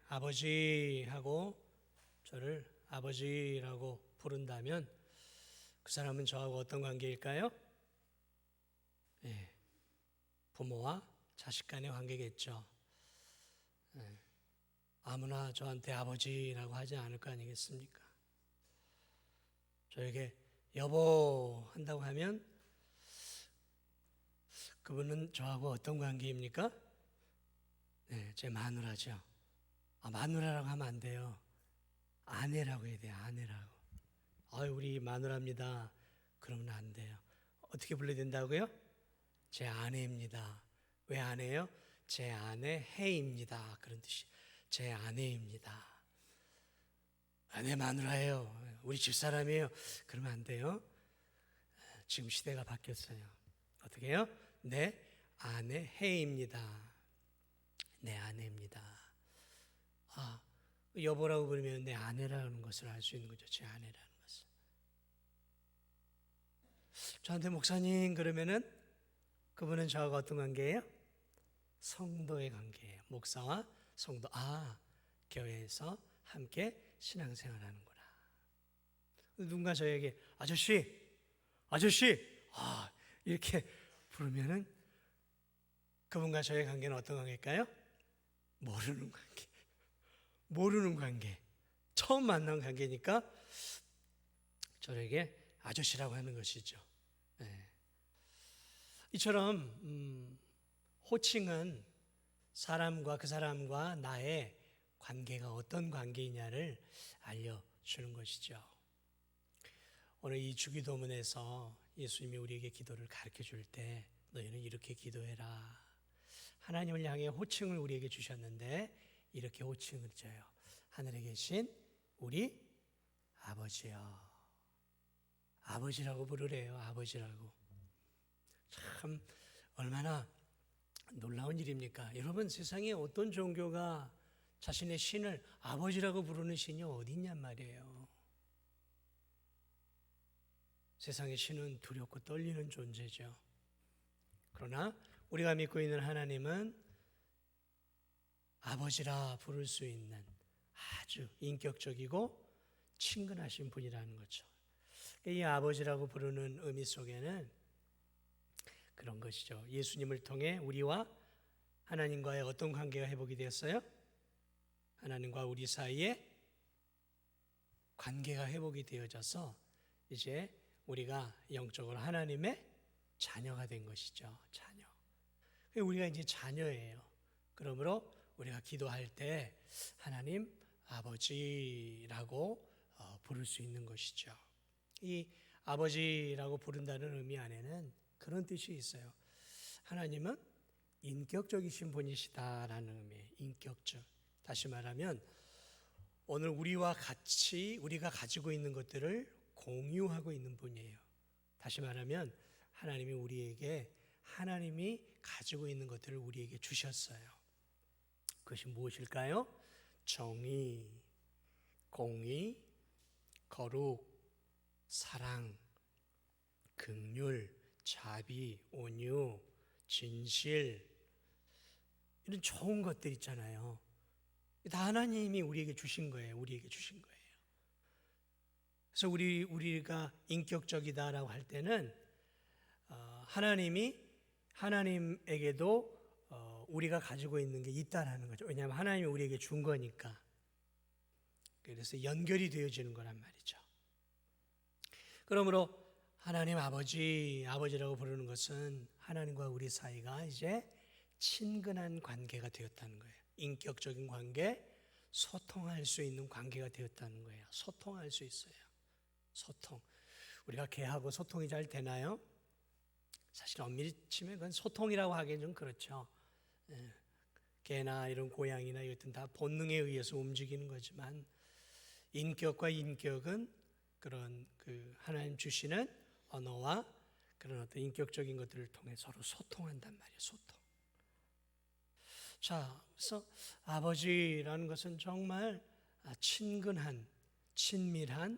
아버지하고 저를 아버지라고 부른다면 그 사람은 저하고 어떤 관계일까요? 네, 부모와 자식 간의 관계겠죠. 네, 아무나 저한테 아버지라고 하지 않을 거 아니겠습니까? 저에게 여보 한다고 하면 그분은 저하고 어떤 관계입니까? 네, 제 마누라죠. 마누라라고 하면 안 돼요. 아내라고 해야 돼요. 아내라고. 우리 마누라입니다. 그러면 안 돼요. 어떻게 불러야 된다고요? 제 아내입니다. 왜 아내예요? 제 아내 해입니다. 그런 뜻이. 제 아내입니다. 아내 마누라예요. 우리 집사람이에요. 그러면 안 돼요. 지금 시대가 바뀌었어요. 어떻게 해요? 내 아내 해입니다. 내 아내입니다. 여보라고 부르면 내 아내라는 것을 알 수 있는 거죠. 제 아내라는 것을. 저한테 목사님 그러면은 그분은 저하고 어떤 관계예요? 성도의 관계예요. 목사와 성도. 교회에서 함께 신앙생활 하는구나. 누군가 저에게 아저씨 이렇게 부르면은 그분과 저의 관계는 어떤 관계일까요? 모르는 관계. 처음 만난 관계니까 저에게 아저씨라고 하는 것이죠. 네. 이처럼 호칭은 사람과 그 사람과 나의 관계가 어떤 관계이냐를 알려주는 것이죠. 오늘 이 주기도문에서 예수님이 우리에게 기도를 가르쳐 줄 때 너희는 이렇게 기도해라. 하나님을 향해 호칭을 우리에게 주셨는데 이렇게 호칭을 줘요. 하늘에 계신 우리 아버지요. 아버지라고 부르래요. 아버지라고. 참 얼마나 놀라운 일입니까? 여러분, 세상에 어떤 종교가 자신의 신을 아버지라고 부르는 신이 어디 있냔 말이에요. 세상의 신은 두렵고 떨리는 존재죠. 그러나 우리가 믿고 있는 하나님은 아버지라 부를 수 있는 아주 인격적이고 친근하신 분이라는 거죠. 이 아버지라고 부르는 의미 속에는 그런 것이죠. 예수님을 통해 우리와 하나님과의 어떤 관계가 회복이 되었어요? 하나님과 우리 사이에 관계가 회복이 되어져서 이제 우리가 영적으로 하나님의 자녀가 된 것이죠. 자녀. 우리가 이제 자녀예요. 그러므로 우리가 기도할 때 하나님 아버지라고 부를 수 있는 것이죠. 이 아버지라고 부른다는 의미 안에는 그런 뜻이 있어요. 하나님은 인격적이신 분이시다라는 의미예요. 인격적. 다시 말하면 오늘 우리와 같이 우리가 가지고 있는 것들을 공유하고 있는 분이에요. 다시 말하면 하나님이 우리에게 하나님이 가지고 있는 것들을 우리에게 주셨어요. 그것이 무엇일까요? 정의, 공의, 거룩, 사랑, 긍휼, 자비, 온유, 진실, 이런 좋은 것들 있잖아요. 다 하나님이 우리에게 주신 거예요. 우리에게 주신 거예요. 그래서 우리가 인격적이다라고 할 때는 하나님에게도 우리가 가지고 있는 게 있다라는 거죠. 왜냐하면 하나님이 우리에게 준 거니까. 그래서 연결이 되어지는 거란 말이죠. 그러므로 하나님 아버지라고 부르는 것은 하나님과 우리 사이가 이제 친근한 관계가 되었다는 거예요. 인격적인 관계, 소통할 수 있는 관계가 되었다는 거예요. 소통할 수 있어요. 소통. 우리가 개하고 소통이 잘 되나요? 사실 엄밀히 치면 그건 소통이라고 하기엔 좀 그렇죠. 개나 이런 고양이나 이것들은 다 본능에 의해서 움직이는 거지만 인격과 인격은 그런 하나님 주시는 언어와 그런 어떤 인격적인 것들을 통해 서로 소통한단 말이에요. 소통. 자, 그래서 아버지라는 것은 정말 친근한, 친밀한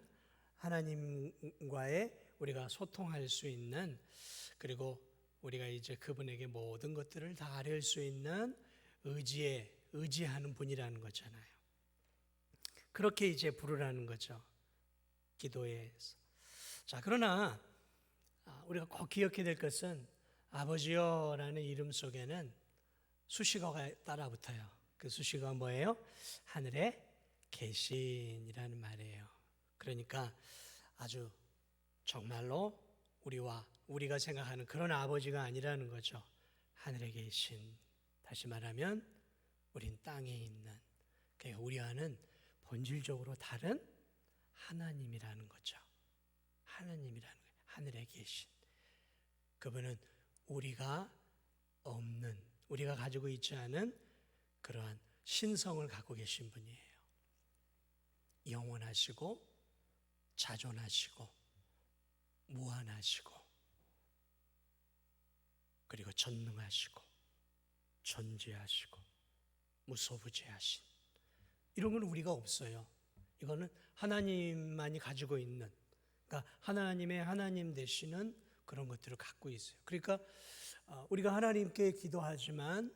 하나님과의 우리가 소통할 수 있는, 그리고 우리가 이제 그분에게 모든 것들을 다 아뢰을 수 있는 의지의 의지하는 분이라는 거잖아요. 그렇게 이제 부르라는 거죠. 기도에서. 자, 그러나 우리가 꼭 기억해야 될 것은 아버지여라는 이름 속에는 수식어가 따라 붙어요. 그 수식어가 뭐예요? 하늘에 계신이라는 말이에요. 그러니까 아주 정말로 우리가 생각하는 그런 아버지가 아니라는 거죠. 하늘에 계신, 다시 말하면 우린 땅에 있는, 그러니까 우리와는 본질적으로 다른 하나님이라는 거죠. 하나님이라는 거예요. 하늘에 계신. 그분은 우리가 없는, 우리가 가지고 있지 않은 그러한 신성을 갖고 계신 분이에요. 영원하시고 자존하시고 무한하시고 그리고 전능하시고 전지하시고 무소부재하신, 이런 건 우리가 없어요. 이거는 하나님만이 가지고 있는, 그러니까 하나님의 하나님 되시는 그런 것들을 갖고 있어요. 그러니까 우리가 하나님께 기도하지만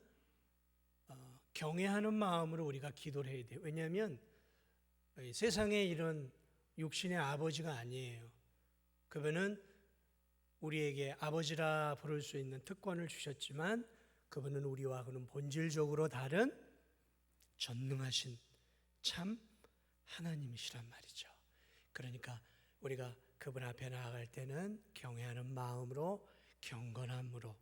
경외하는 마음으로 우리가 기도를 해야 돼요. 왜냐하면 세상에 이런 육신의 아버지가 아니에요. 그분은 우리에게 아버지라 부를 수 있는 특권을 주셨지만 그분은 우리와는 본질적으로 다른 전능하신 참 하나님이시란 말이죠. 그러니까 우리가 그분 앞에 나아갈 때는 경외하는 마음으로, 경건함으로,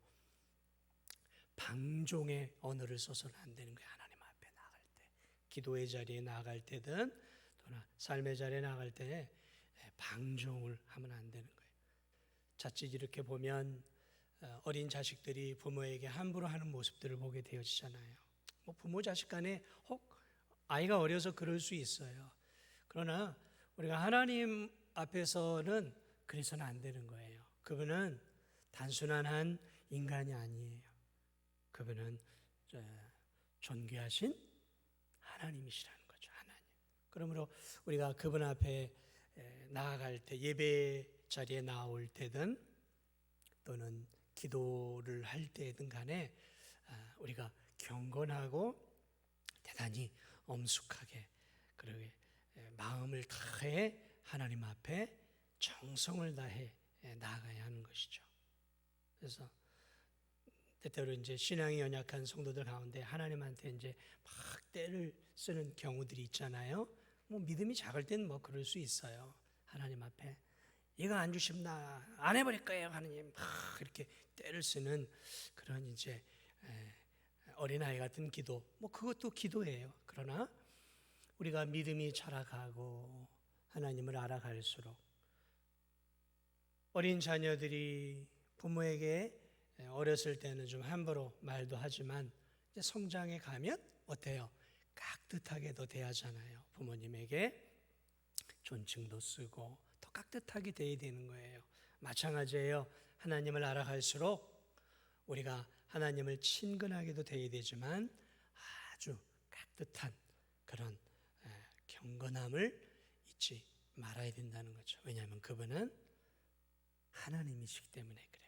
방종의 언어를 써서는 안 되는 거예요. 하나님 앞에 나아갈 때, 기도의 자리에 나아갈 때든 또나 삶의 자리에 나아갈 때 방종을 하면 안 되는 거예요. 자칫 이렇게 보면 어린 자식들이 부모에게 함부로 하는 모습들을 보게 되어지잖아요. 부모 자식 간에 혹 아이가 어려서 그럴 수 있어요. 그러나 우리가 하나님 앞에서는 그래서는 안 되는 거예요. 그분은 단순한 한 인간이 아니에요. 그분은 존귀하신 하나님이시라는 거죠. 하나님. 그러므로 우리가 그분 앞에 나아갈 때, 예배 자리에 나올 때든 또는 기도를 할 때든 간에 우리가 경건하고 대단히 엄숙하게, 그러게 마음을 다해 하나님 앞에 정성을 다해 나아가야 하는 것이죠. 그래서 때때로 이제 신앙이 연약한 성도들 가운데 하나님한테 이제 막 때를 쓰는 경우들이 있잖아요. 믿음이 작을 땐 그럴 수 있어요. 하나님 앞에 이거 안 주시면 나 안 해버릴 거예요, 하나님. 막 이렇게 때를 쓰는 그런 이제 어린아이 같은 기도, 그것도 기도예요. 그러나 우리가 믿음이 자라가고 하나님을 알아갈수록 어린 자녀들이 부모에게 어렸을 때는 좀 함부로 말도 하지만 이제 성장해 가면 어때요? 깍듯하게도 대하잖아요. 부모님에게 존칭도 쓰고 더 깍듯하게 대해야 되는 거예요. 마찬가지예요. 하나님을 알아갈수록 우리가 하나님을 친근하게도 대해야 되지만 아주 깍듯한 그런 경건함을 잊지 말아야 된다는 거죠. 왜냐하면 그분은 하나님이시기 때문에 그래요.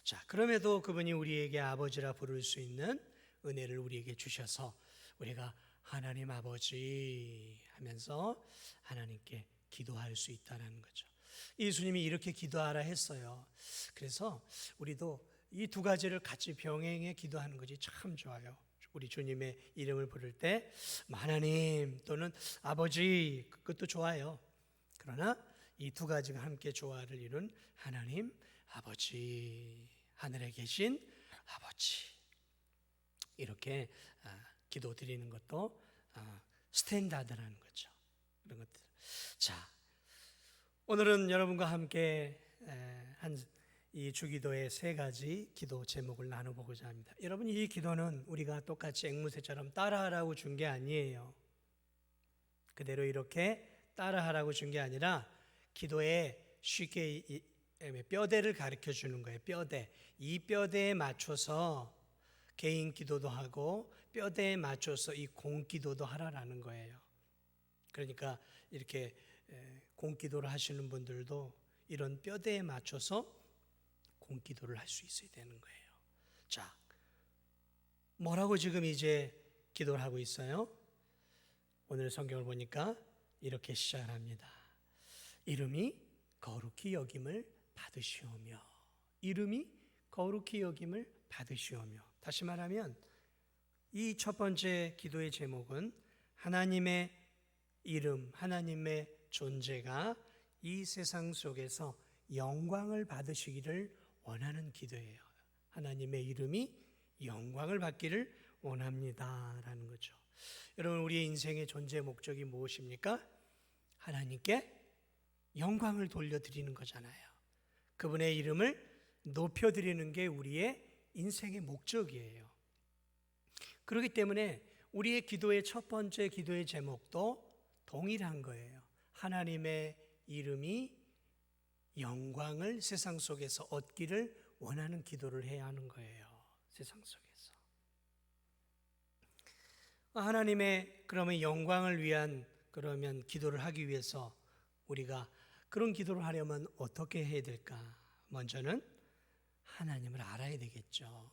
자, 그럼에도 그분이 우리에게 아버지라 부를 수 있는 은혜를 우리에게 주셔서 우리가 하나님 아버지 하면서 하나님께 기도할 수 있다는 거죠. 예수님이 이렇게 기도하라 했어요. 그래서 우리도 이 두 가지를 같이 병행해 기도하는 것이 참 좋아요. 우리 주님의 이름을 부를 때 하나님 또는 아버지, 그것도 좋아요. 그러나 이 두 가지가 함께 조화를 이룬 하나님 아버지, 하늘에 계신 아버지, 이렇게 기도드리는 것도 스탠다드라는 거죠. 그런 것들. 자, 오늘은 여러분과 함께 이 주기도의 세 가지 기도 제목을 나눠보고자 합니다. 여러분, 이 기도는 우리가 똑같이 앵무새처럼 따라하라고 준 게 아니에요. 그대로 이렇게 따라하라고 준 게 아니라 기도에 쉽게 뼈대를 가르쳐 주는 거예요. 뼈대. 이 뼈대에 맞춰서 개인 기도도 하고 뼈대에 맞춰서 이 공기도도 하라라는 거예요. 그러니까 이렇게 공기도를 하시는 분들도 이런 뼈대에 맞춰서 공기도를 할 수 있어야 되는 거예요. 자, 뭐라고 지금 이제 기도를 하고 있어요. 오늘 성경을 보니까 이렇게 시작합니다. 이름이 거룩히 여김을 받으시오며, 이름이 거룩히 여김을 받으시오며. 다시 말하면 이 첫 번째 기도의 제목은 하나님의 이름, 하나님의 존재가 이 세상 속에서 영광을 받으시기를 원하는 기도예요. 하나님의 이름이 영광을 받기를 원합니다라는 거죠. 여러분, 우리의 인생의 존재 목적이 무엇입니까? 하나님께 영광을 돌려드리는 거잖아요. 그분의 이름을 높여드리는 게 우리의 인생의 목적이에요. 그렇기 때문에 우리의 기도의 첫 번째 기도의 제목도 동일한 거예요. 하나님의 이름이 영광을 세상 속에서 얻기를 원하는 기도를 해야 하는 거예요. 세상 속에서. 하나님의 그러면 영광을 위한 그러면 기도를 하기 위해서 우리가 그런 기도를 하려면 어떻게 해야 될까? 먼저는 하나님을 알아야 되겠죠.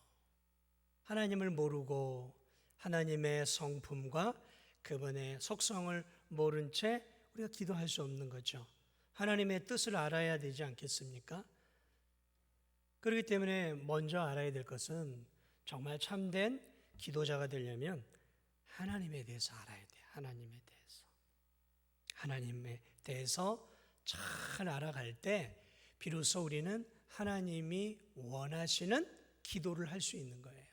하나님을 모르고 하나님의 성품과 그분의 속성을 모른 채 우리가 기도할 수 없는 거죠. 하나님의 뜻을 알아야 되지 않겠습니까? 그렇기 때문에 먼저 알아야 될 것은 정말 참된 기도자가 되려면 하나님에 대해서 알아야 돼요. 하나님에 대해서 잘 알아갈 때 비로소 우리는 하나님이 원하시는 기도를 할 수 있는 거예요.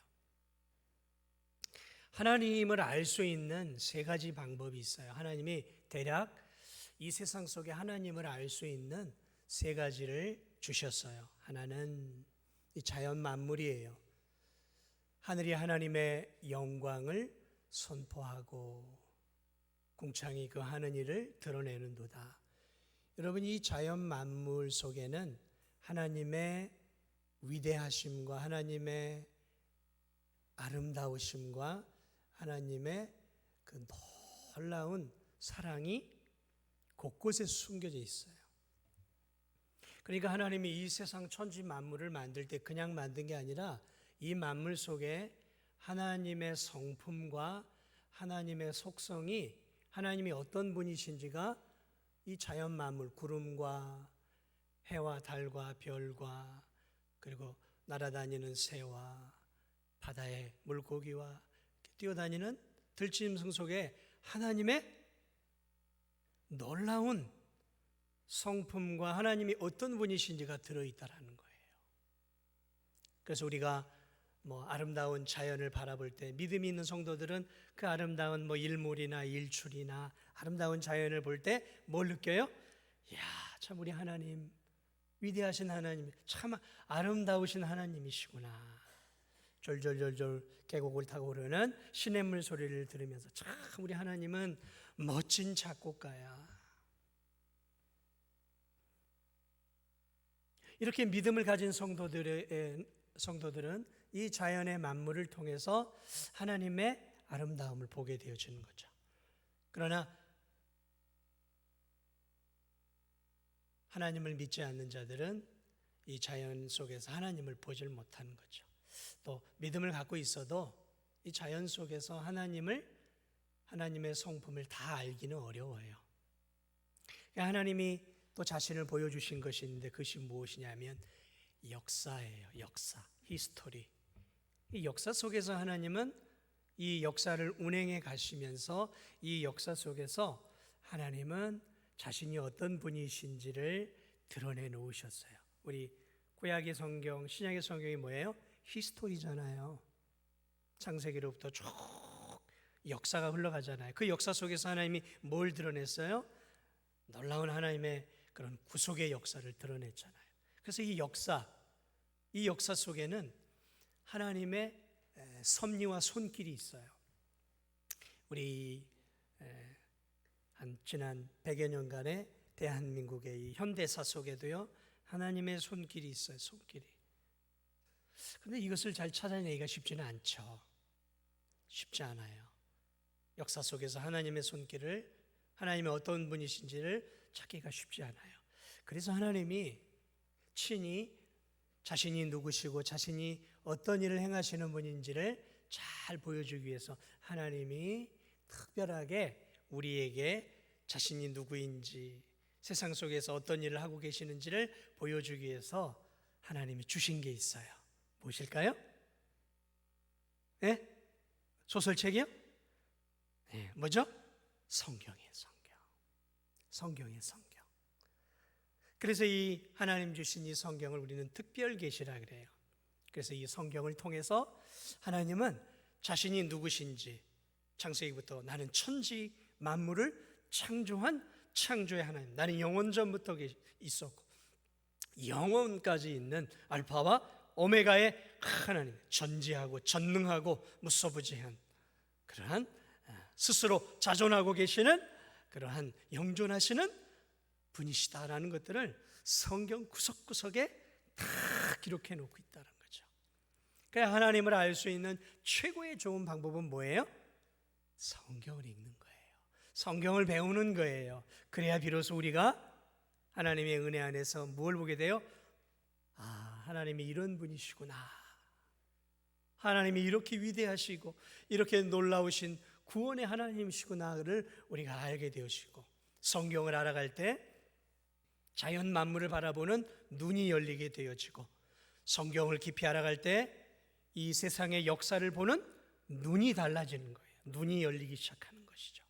하나님을 알 수 있는 세 가지 방법이 있어요. 하나님이 대략 이 세상 속에 하나님을 알 수 있는 세 가지를 주셨어요. 하나는 이 자연 만물이에요. 하늘이 하나님의 영광을 선포하고 궁창이 그 하는 일을 드러내는도다. 여러분, 이 자연 만물 속에는 하나님의 위대하심과 하나님의 아름다우심과 하나님의 그 놀라운 사랑이 곳곳에 숨겨져 있어요. 그러니까 하나님이 이 세상 천지 만물을 만들 때 그냥 만든 게 아니라 이 만물 속에 하나님의 성품과 하나님의 속성이, 하나님이 어떤 분이신지가 이 자연 만물, 구름과 해와 달과 별과 그리고 날아다니는 새와 바다의 물고기와 뛰어다니는 들짐승 속에 하나님의 놀라운 성품과 하나님이 어떤 분이신지가 들어있다라는 거예요. 그래서 우리가 아름다운 자연을 바라볼 때 믿음이 있는 성도들은 그 아름다운 일몰이나 일출이나 아름다운 자연을 볼 때 뭘 느껴요? 이야, 참 우리 하나님 위대하신 하나님, 참 아름다우신 하나님이시구나. 졸졸졸졸 계곡을 타고 오르는 시냇물 소리를 들으면서 참 우리 하나님은 멋진 작곡가야. 이렇게 믿음을 가진 성도들은 이 자연의 만물을 통해서 하나님의 아름다움을 보게 되어지는 거죠. 그러나 하나님을 믿지 않는 자들은 이 자연 속에서 하나님을 보질 못하는 거죠. 또 믿음을 갖고 있어도 이 자연 속에서 하나님의 성품을 다 알기는 어려워요. 하나님이 또 자신을 보여주신 것이 있는데 그것이 무엇이냐면 역사예요. 역사, 히스토리. 이 역사 속에서 하나님은 이 역사를 운행해 가시면서 이 역사 속에서 하나님은 자신이 어떤 분이신지를 드러내 놓으셨어요. 우리 구약의 성경, 신약의 성경이 뭐예요? 히스토리잖아요. 창세기로부터 쭉 역사가 흘러가잖아요. 그 역사 속에서 하나님이 뭘 드러냈어요? 놀라운 하나님의 그런 구속의 역사를 드러냈잖아요. 그래서 이 역사 속에는 하나님의 섭리와 손길이 있어요. 우리 지난 100여 년간의 대한민국의 이 현대사 속에도요, 하나님의 손길이 있어요. 손길이. 그런데 이것을 잘 찾아내기가 쉽지는 않죠. 쉽지 않아요. 역사 속에서 하나님의 손길을, 하나님의 어떤 분이신지를 찾기가 쉽지 않아요. 그래서 하나님이 친히 자신이 누구시고 자신이 어떤 일을 행하시는 분인지를 잘 보여주기 위해서 하나님이 특별하게 우리에게 자신이 누구인지, 세상 속에서 어떤 일을 하고 계시는지를 보여주기 위해서 하나님이 주신 게 있어요. 무엇일까요? 네? 소설책이요? 네, 뭐죠? 성경이에요, 성경. 성경이에요, 성경. 그래서 이 하나님 주신 이 성경을 우리는 특별 계시라 그래요. 그래서 이 성경을 통해서 하나님은 자신이 누구신지, 창세기부터 나는 천지 만물을 창조한 창조의 하나님, 나는 영원 전부터 있었고 영원까지 있는 알파와 오메가의 하나님, 전지하고 전능하고 무소부지한 그러한 스스로 자존하고 계시는 그러한 영존하시는 분이시다라는 것들을 성경 구석구석에 다 기록해 놓고 있다는 거죠. 그래서 하나님을 알 수 있는 최고의 좋은 방법은 뭐예요? 성경을 읽는 거예요. 성경을 배우는 거예요. 그래야 비로소 우리가 하나님의 은혜 안에서 뭘 보게 돼요? 아, 하나님이 이런 분이시구나. 하나님이 이렇게 위대하시고 이렇게 놀라우신 구원의 하나님이시구나를 우리가 알게 되어지고, 성경을 알아갈 때 자연 만물을 바라보는 눈이 열리게 되어지고, 성경을 깊이 알아갈 때 이 세상의 역사를 보는 눈이 달라지는 거예요. 눈이 열리기 시작하는 것이죠.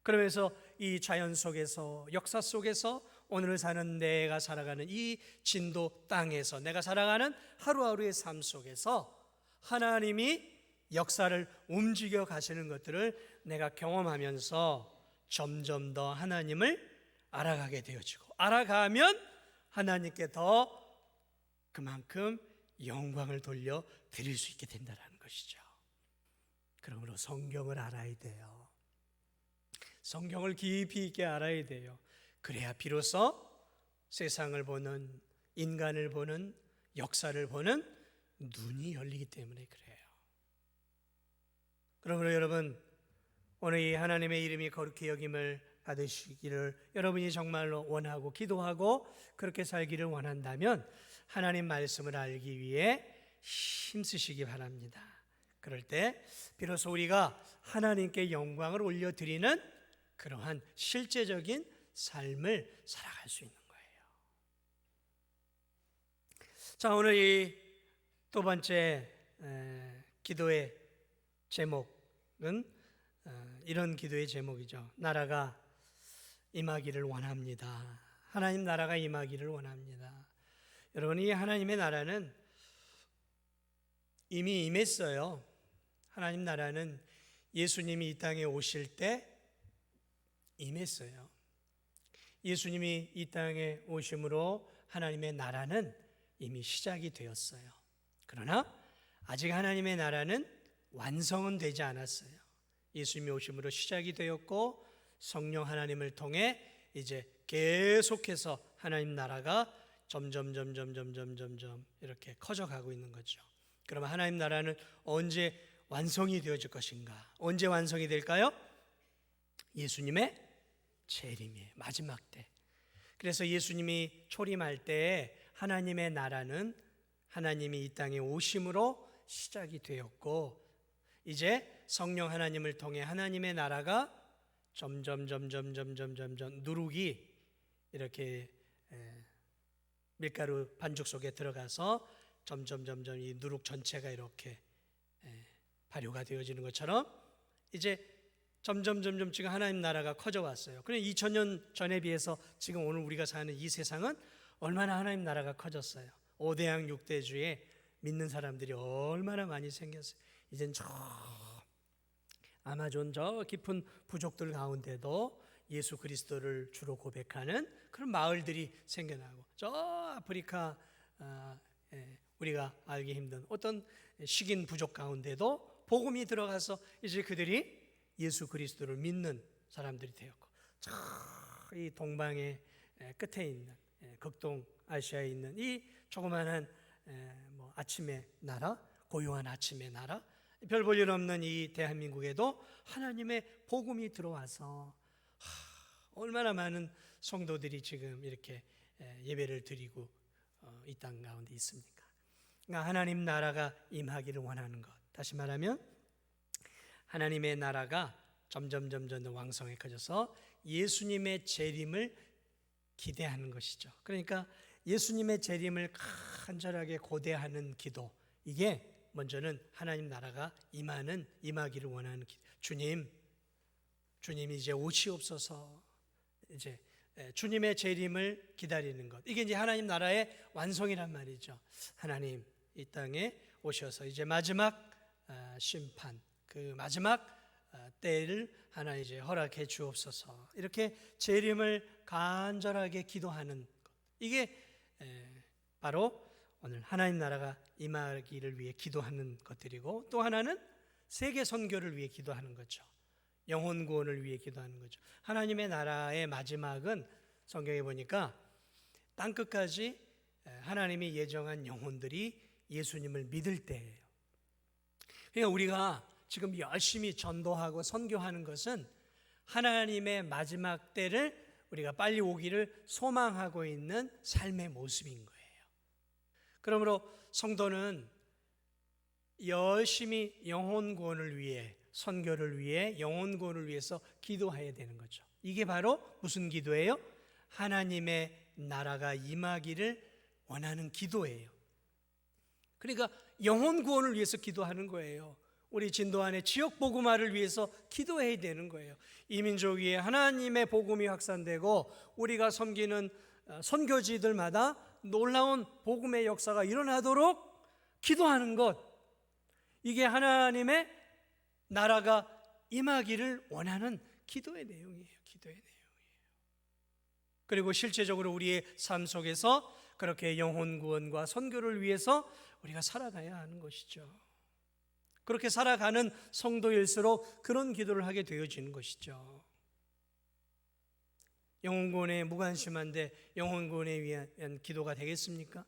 그러면서 이 자연 속에서, 역사 속에서 오늘 사는 내가 살아가는 이 진도 땅에서, 내가 살아가는 하루하루의 삶 속에서 하나님이 역사를 움직여 가시는 것들을 내가 경험하면서 점점 더 하나님을 알아가게 되어지고, 알아가면 하나님께 더 그만큼 영광을 돌려 드릴 수 있게 된다는 것이죠. 그러므로 성경을 알아야 돼요. 성경을 깊이 있게 알아야 돼요. 그래야 비로소 세상을 보는, 인간을 보는, 역사를 보는 눈이 열리기 때문에 그래요. 그러므로 여러분, 오늘 이 하나님의 이름이 거룩히 여김을 받으시기를 여러분이 정말로 원하고 기도하고 그렇게 살기를 원한다면 하나님 말씀을 알기 위해 힘쓰시기 바랍니다. 그럴 때 비로소 우리가 하나님께 영광을 올려드리는 그러한 실제적인 삶을 살아갈 수 있는 거예요. 자, 오늘 이 두 번째 기도의 제목은 이런 기도의 제목이죠. 나라가 임하기를 원합니다. 하나님 나라가 임하기를 원합니다. 여러분, 이 하나님의 나라는 이미 임했어요. 하나님 나라는 예수님이 이 땅에 오실 때 임했어요. 예수님이 이 땅에 오심으로 하나님의 나라는 이미 시작이 되었어요. 그러나 아직 하나님의 나라는 완성은 되지 않았어요. 예수님이 오심으로 시작이 되었고 성령 하나님을 통해 이제 계속해서 하나님 나라가 점점 이렇게 커져가고 있는 거죠. 그러면 하나님 나라는 언제 완성이 되어질 것인가? 언제 완성이 될까요? 예수님의 재림이에요. 마지막 때. 그래서 예수님이 초림할 때 하나님의 나라는 하나님이 이 땅에 오심으로 시작이 되었고, 이제 성령 하나님을 통해 하나님의 나라가 점점 누룩이 이렇게 밀가루 반죽 속에 들어가서 점점 이 누룩 전체가 이렇게 발효가 되어지는 것처럼 이제 점점 지금 하나님 나라가 커져 왔어요. 그런데 2000년 전에 비해서 지금 오늘 우리가 사는 이 세상은 얼마나 하나님 나라가 커졌어요. 5대양 6대주에 믿는 사람들이 얼마나 많이 생겼어요. 이젠 저 아마존 저 깊은 부족들 가운데도 예수 그리스도를 주로 고백하는 그런 마을들이 생겨나고, 저 아프리카 우리가 알기 힘든 어떤 식인 부족 가운데도 복음이 들어가서 이제 그들이 예수 그리스도를 믿는 사람들이 되었고, 저 이 동방의 끝에 있는 극동 아시아에 있는 이 조그마한 아침의 나라, 고요한 아침의 나라, 별 볼 일 없는 이 대한민국에도 하나님의 복음이 들어와서 얼마나 많은 성도들이 지금 이렇게 예배를 드리고 이 땅 가운데 있습니까? 그러니까 하나님 나라가 임하기를 원하는 것, 다시 말하면 하나님의 나라가 점점 왕성해져서 예수님의 재림을 기대하는 것이죠. 그러니까 예수님의 재림을 간절하게 고대하는 기도, 이게 먼저는 하나님 나라가 임하기를 원하는 기도. 주님이 이제 오시옵소서, 이제 주님의 재림을 기다리는 것, 이게 이제 하나님 나라의 완성이란 말이죠. 하나님 이 땅에 오셔서 이제 마지막 심판, 그 마지막 때를 하나 이제 허락해 주옵소서, 이렇게 재림을 간절하게 기도하는 것, 이게 바로 오늘 하나님 나라가 임하기를 위해 기도하는 것들이고, 또 하나는 세계 선교를 위해 기도하는 거죠. 영혼 구원을 위해 기도하는 거죠. 하나님의 나라의 마지막은 성경에 보니까 땅끝까지 하나님이 예정한 영혼들이 예수님을 믿을 때예요. 그러니까 우리가 지금 열심히 전도하고 선교하는 것은 하나님의 마지막 때를 우리가 빨리 오기를 소망하고 있는 삶의 모습인 거예요. 그러므로 성도는 열심히 영혼 구원을 위해, 선교를 위해, 영혼 구원을 위해서 기도해야 되는 거죠. 이게 바로 무슨 기도예요? 하나님의 나라가 임하기를 원하는 기도예요. 그러니까 영혼 구원을 위해서 기도하는 거예요. 우리 진도안의 지역 복음화를 위해서 기도해야 되는 거예요. 이 민족 위에 하나님의 복음이 확산되고 우리가 섬기는 선교지들마다 놀라운 복음의 역사가 일어나도록 기도하는 것, 이게 하나님의 나라가 임하기를 원하는 기도의 내용이에요. 그리고 실제적으로 우리의 삶 속에서 그렇게 영혼 구원과 선교를 위해서 우리가 살아가야 하는 것이죠. 그렇게 살아가는 성도일수록 그런 기도를 하게 되어지는 것이죠. 영혼 구원에 무관심한데 영혼 구원에 위한 기도가 되겠습니까?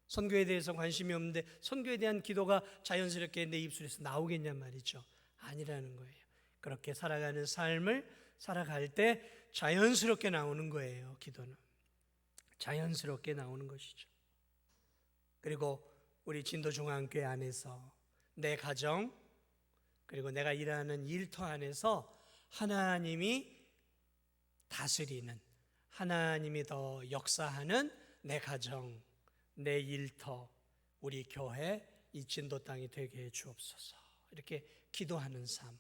선교에 대해서 관심이 없는데 선교에 대한 기도가 자연스럽게 내 입술에서 나오겠냔 말이죠. 아니라는 거예요. 그렇게 살아가는 삶을 살아갈 때 자연스럽게 나오는 거예요. 기도는 자연스럽게 나오는 것이죠. 그리고 우리 진도중앙교회 안에서 내 가정, 그리고 내가 일하는 일터 안에서 하나님이 다스리는, 하나님이 더 역사하는 내 가정, 내 일터, 우리 교회, 이 진도 땅이 되게 해 주옵소서, 이렇게 기도하는 삶.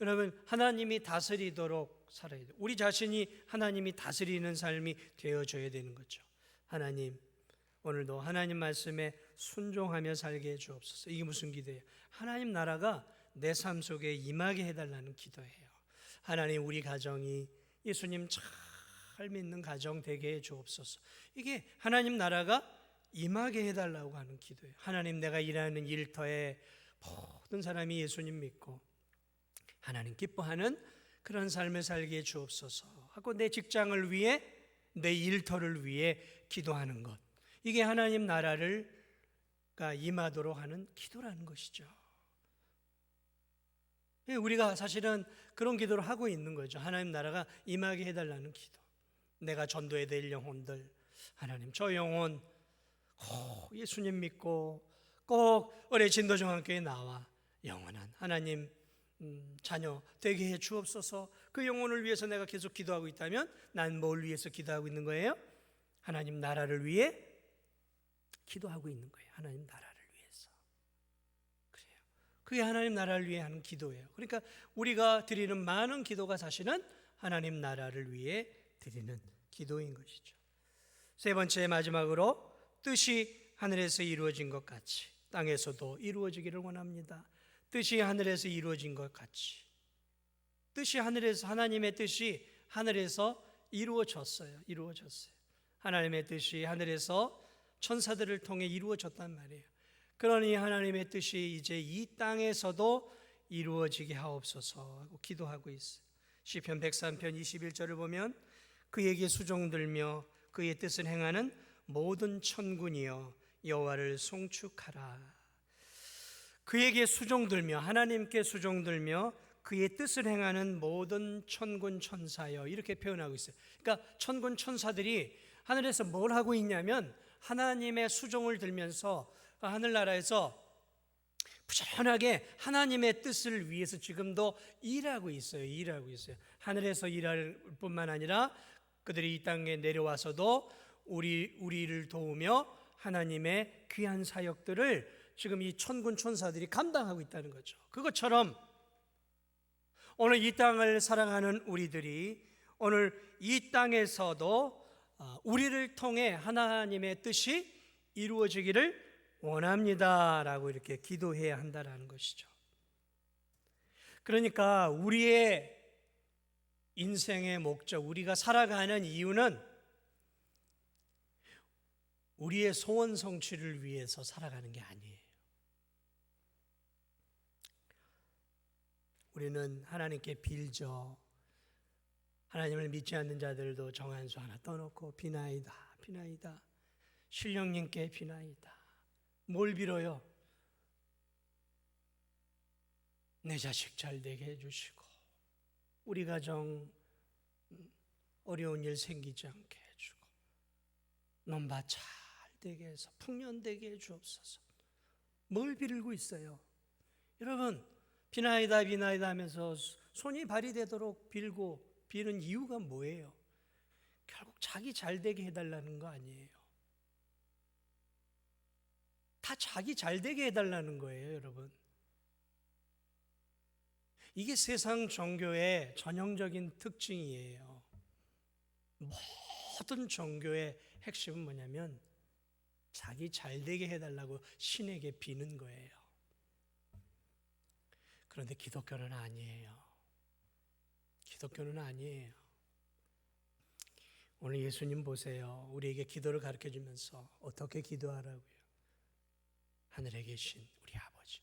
여러분, 하나님이 다스리도록 살아야 돼요. 우리 자신이 하나님이 다스리는 삶이 되어줘야 되는 거죠. 하나님, 오늘도 하나님 말씀에 순종하며 살게 해 주옵소서. 이게 무슨 기도예요? 하나님 나라가 내 삶 속에 임하게 해달라는 기도예요. 하나님, 우리 가정이 예수님 잘 믿는 가정 되게 해 주옵소서. 이게 하나님 나라가 임하게 해달라고 하는 기도예요. 하나님, 내가 일하는 일터에 모든 사람이 예수님 믿고 하나님 기뻐하는 그런 삶을 살게 해 주옵소서 하고, 내 직장을 위해, 내 일터를 위해 기도하는 것, 이게 하나님 나라가 임하도록 하는 기도라는 것이죠. 우리가 사실은 그런 기도를 하고 있는 거죠. 하나님 나라가 임하게 해달라는 기도. 내가 전도해야 될 영혼들, 하나님 저 영혼 꼭 예수님 믿고 꼭 올해 진도중앙교회에 나와 영원한 하나님 자녀 되게 해 주옵소서. 그 영혼을 위해서 내가 계속 기도하고 있다면 난 뭘 위해서 기도하고 있는 거예요? 하나님 나라를 위해 기도하고 있는 거예요. 하나님 나라를 위해서. 그래요. 그게 하나님 나라를 위해 하는 기도예요. 그러니까 우리가 드리는 많은 기도가 사실은 하나님 나라를 위해 드리는 기도인 것이죠. 세 번째, 마지막으로 뜻이 하늘에서 이루어진 것 같이 땅에서도 이루어지기를 원합니다. 뜻이 하늘에서 이루어진 것 같이, 뜻이 하늘에서, 하나님의 뜻이 하늘에서 이루어졌어요. 하나님의 뜻이 하늘에서 천사들을 통해 이루어졌단 말이에요. 그러니 하나님의 뜻이 이제 이 땅에서도 이루어지게 하옵소서 하고 기도하고 있어요. 시편 103편 21절을 보면 그에게 수종들며 그의 뜻을 행하는 모든 천군이여 여호와를 송축하라. 그에게 수종들며, 하나님께 수종들며 그의 뜻을 행하는 모든 천군 천사여, 이렇게 표현하고 있어요. 그러니까 천군 천사들이 하늘에서 뭘 하고 있냐면 하나님의 수종을 들면서 하늘나라에서 부지런하게 하나님의 뜻을 위해서 지금도 일하고 있어요. 하늘에서 일할 뿐만 아니라 그들이 이 땅에 내려와서도 우리를 도우며 하나님의 귀한 사역들을 지금 이 천군 천사들이 감당하고 있다는 거죠. 그것처럼 오늘 이 땅을 살아가는 우리들이 오늘 이 땅에서도 우리를 통해 하나님의 뜻이 이루어지기를 원합니다라고 이렇게 기도해야 한다라는 것이죠. 그러니까 우리의 인생의 목적, 우리가 살아가는 이유는 우리의 소원 성취를 위해서 살아가는 게 아니에요. 우리는 하나님께 빌죠. 하나님을 믿지 않는 자들도 정한수 하나 떠놓고 비나이다. 신령님께 비나이다. 뭘 빌어요? 내 자식 잘 되게 해주시고 우리 가정 어려운 일 생기지 않게 해주고 넘바 잘 되게 해서 풍년되게 해주옵소서. 뭘 빌고 있어요? 여러분, 비나이다 하면서 손이 발휘되도록 비는 이유가 뭐예요? 결국 자기 잘 되게 해달라는 거 아니에요. 다 자기 잘 되게 해달라는 거예요, 여러분. 이게 세상 종교의 전형적인 특징이에요. 모든 종교의 핵심은 뭐냐면 자기 잘 되게 해달라고 신에게 비는 거예요. 그런데 기독교는 아니에요. 오늘 예수님 보세요. 우리에게 기도를 가르쳐 주면서 어떻게 기도하라고요? 하늘에 계신 우리 아버지,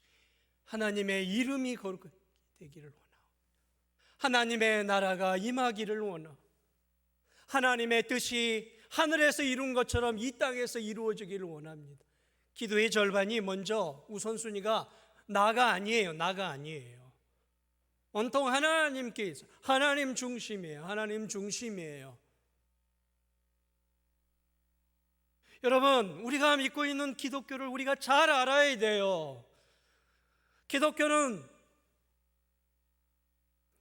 하나님의 이름이 거룩히 되기를 원하오. 하나님의 나라가 임하기를 원하오. 하나님의 뜻이 하늘에서 이룬 것처럼 이 땅에서 이루어지기를 원합니다. 기도의 절반이 먼저 우선순위가 나가 아니에요. 온통 하나님께서 하나님 중심이에요. 여러분, 우리가 믿고 있는 기독교를 우리가 잘 알아야 돼요. 기독교는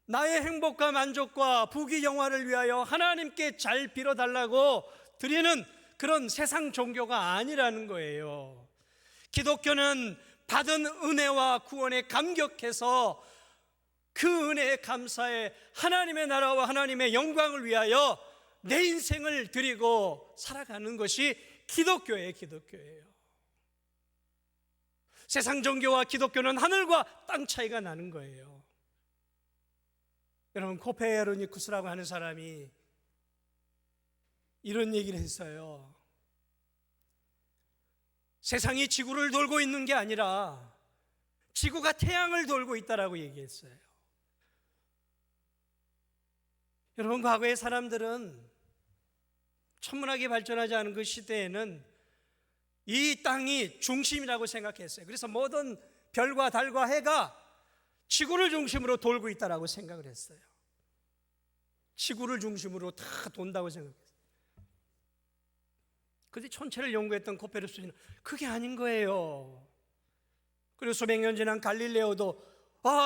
나의 행복과 만족과 부귀 영화를 위하여 하나님께 잘 빌어달라고 드리는 그런 세상 종교가 아니라는 거예요. 기독교는 받은 은혜와 구원에 감격해서 그 은혜에 감사해 하나님의 나라와 하나님의 영광을 위하여 내 인생을 드리고 살아가는 것이 기독교예요. 세상 종교와 기독교는 하늘과 땅 차이가 나는 거예요. 여러분, 코페르니쿠스라고 하는 사람이 이런 얘기를 했어요. 세상이 지구를 돌고 있는 게 아니라 지구가 태양을 돌고 있다라고 얘기했어요. 여러분, 과거의 사람들은 천문학이 발전하지 않은 그 시대에는 이 땅이 중심이라고 생각했어요. 그래서 모든 별과 달과 해가 지구를 중심으로 돌고 있다라고 생각을 했어요. 지구를 중심으로 다 돈다고 생각했어요. 그런데 천체를 연구했던 코페르니쿠스는 그게 아닌 거예요. 그리고 수백 년 지난 갈릴레오도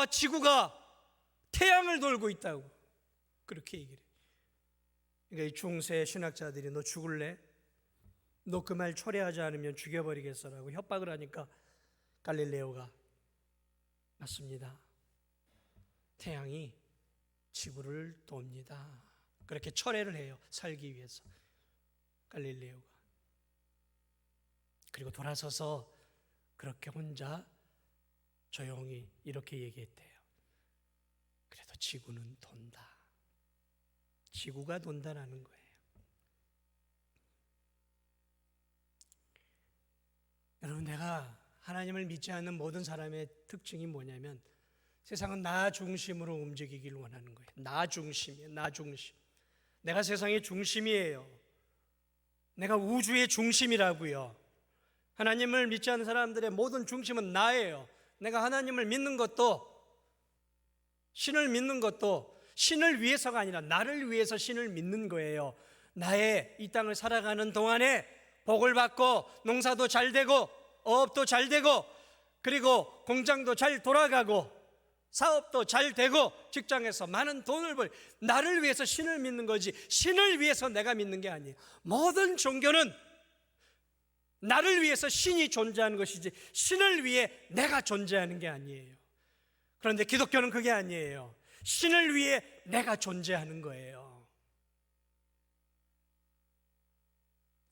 지구가 태양을 돌고 있다고 그렇게 얘기를 해요. 그러니까 이 중세 신학자들이 너 죽을래? 너 그 말 철회하지 않으면 죽여버리겠어라고 협박을 하니까 갈릴레오가 맞습니다. 태양이 지구를 돕니다. 그렇게 철회를 해요. 살기 위해서. 갈릴레오가. 그리고 돌아서서 그렇게 혼자 조용히 이렇게 얘기했대요. 그래도 지구는 돈다. 지구가 돈다라는 거예요. 여러분, 내가 하나님을 믿지 않는 모든 사람의 특징이 뭐냐면 세상은 나 중심으로 움직이기를 원하는 거예요. 나 중심이에요. 내가 세상의 중심이에요. 내가 우주의 중심이라고요. 하나님을 믿지 않는 사람들의 모든 중심은 나예요. 내가 하나님을 믿는 것도, 신을 믿는 것도 신을 위해서가 아니라 나를 위해서 신을 믿는 거예요. 나의 이 땅을 살아가는 동안에 복을 받고 농사도 잘 되고 어업도 잘 되고 그리고 공장도 잘 돌아가고 사업도 잘 되고 직장에서 많은 돈을 벌, 나를 위해서 신을 믿는 거지 신을 위해서 내가 믿는 게 아니에요. 모든 종교는 나를 위해서 신이 존재하는 것이지 신을 위해 내가 존재하는 게 아니에요. 그런데 기독교는 그게 아니에요. 신을 위해 내가 존재하는 거예요.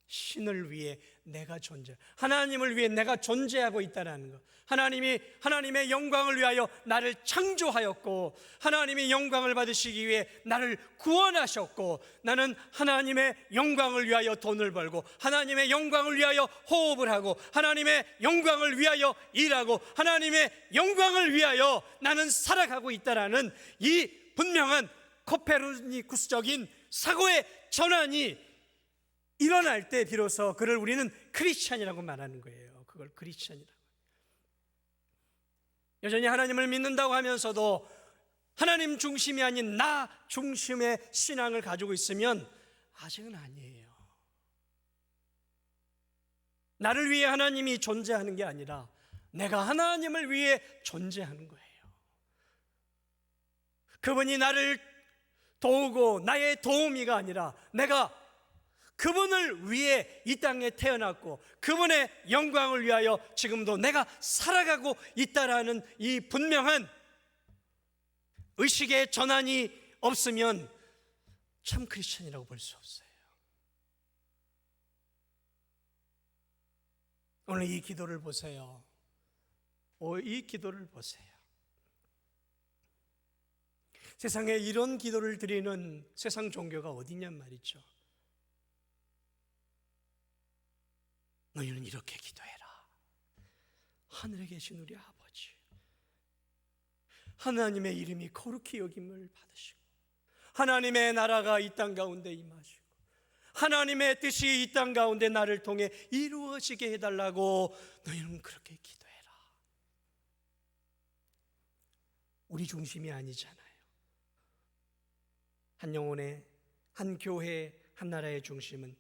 신을 위해 내가 존재, 하나님을 위해 내가 존재하고 있다는 것. 하나님이 하나님의 영광을 위하여 나를 창조하였고 하나님이 영광을 받으시기 위해 나를 구원하셨고 나는 하나님의 영광을 위하여 돈을 벌고 하나님의 영광을 위하여 호흡을 하고 하나님의 영광을 위하여 일하고 하나님의 영광을 위하여 나는 살아가고 있다는 이 분명한 코페르니쿠스적인 사고의 전환이 일어날 때 비로소 그를 우리는 크리스찬이라고 말하는 거예요. 그걸 크리스찬이라고. 여전히 하나님을 믿는다고 하면서도 하나님 중심이 아닌 나 중심의 신앙을 가지고 있으면 아직은 아니에요. 나를 위해 하나님이 존재하는 게 아니라 내가 하나님을 위해 존재하는 거예요. 그분이 나를 도우고 나의 도우미가 아니라 내가 그분을 위해 이 땅에 태어났고 그분의 영광을 위하여 지금도 내가 살아가고 있다라는 이 분명한 의식의 전환이 없으면 참 크리스천이라고 볼 수 없어요. 오늘 이 기도를 보세요. 이 기도를 보세요. 세상에 이런 기도를 드리는 세상 종교가 어디냔 말이죠. 너희는 이렇게 기도해라. 하늘에 계신 우리 아버지, 하나님의 이름이 거룩히 여김을 받으시고 하나님의 나라가 이 땅 가운데 임하시고 하나님의 뜻이 이 땅 가운데 나를 통해 이루어지게 해달라고 너희는 그렇게 기도해라. 우리 중심이 아니잖아요. 한 영혼의, 한 교회의, 한 나라의 중심은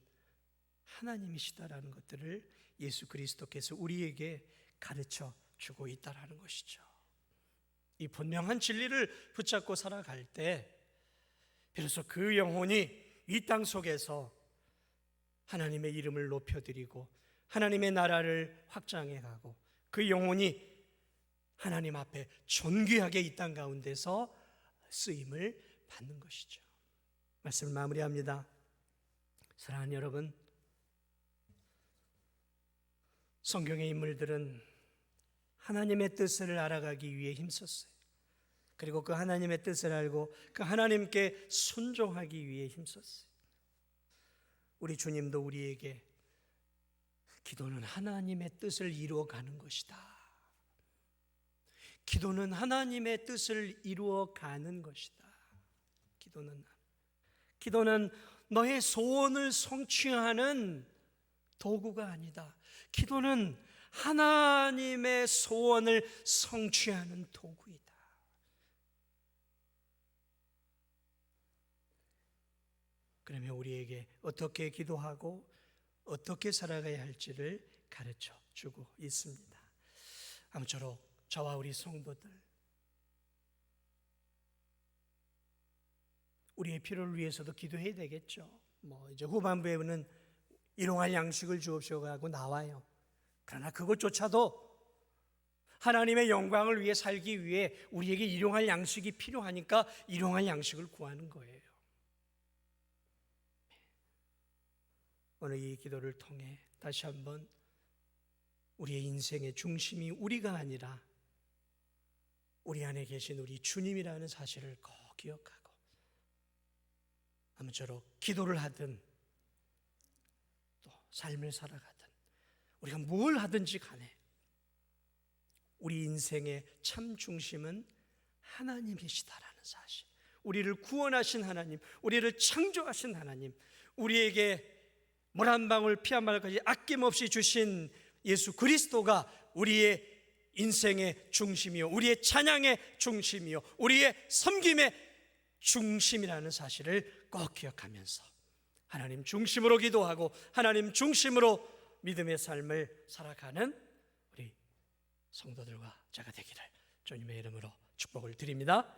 하나님이시다라는 것들을 예수 그리스도께서 우리에게 가르쳐 주고 있다라는 것이죠. 이 분명한 진리를 붙잡고 살아갈 때 비로소 그 영혼이 이 땅 속에서 하나님의 이름을 높여드리고 하나님의 나라를 확장해 가고 그 영혼이 하나님 앞에 존귀하게 이 땅 가운데서 쓰임을 받는 것이죠. 말씀을 마무리합니다. 사랑하는 여러분, 성경의 인물들은 하나님의 뜻을 알아가기 위해 힘썼어요. 그리고 그 하나님의 뜻을 알고 그 하나님께 순종하기 위해 힘썼어요. 우리 주님도 우리에게 기도는 하나님의 뜻을 이루어가는 것이다. 기도는 하나님의 뜻을 이루어가는 것이다. 기도는 너의 소원을 성취하는 도구가 아니다. 기도는 하나님의 소원을 성취하는 도구이다. 그러면 우리에게 어떻게 기도하고 어떻게 살아가야 할지를 가르쳐 주고 있습니다. 아무쪼록 저와 우리 성도들, 우리의 필요를 위해서도 기도해야 되겠죠. 이제 후반부에는 일용할 양식을 주옵시고 하고 나와요. 그러나 그것조차도 하나님의 영광을 위해 살기 위해 우리에게 일용할 양식이 필요하니까 일용할 양식을 구하는 거예요. 오늘 이 기도를 통해 다시 한번 우리의 인생의 중심이 우리가 아니라 우리 안에 계신 우리 주님이라는 사실을 꼭 기억하고 아무쪼록 기도를 하든 또 삶을 살아가든 우리가 뭘 하든지 간에 우리 인생의 참 중심은 하나님이시다라는 사실, 우리를 구원하신 하나님, 우리를 창조하신 하나님, 우리에게 물 한 방울 피 한 방울까지 아낌없이 주신 예수 그리스도가 우리의 인생의 중심이요, 우리의 찬양의 중심이요, 우리의 섬김의 중심이라는 사실을 꼭 기억하면서 하나님 중심으로 기도하고 하나님 중심으로 믿음의 삶을 살아가는 우리 성도들과 제가 되기를 주님의 이름으로 축복을 드립니다.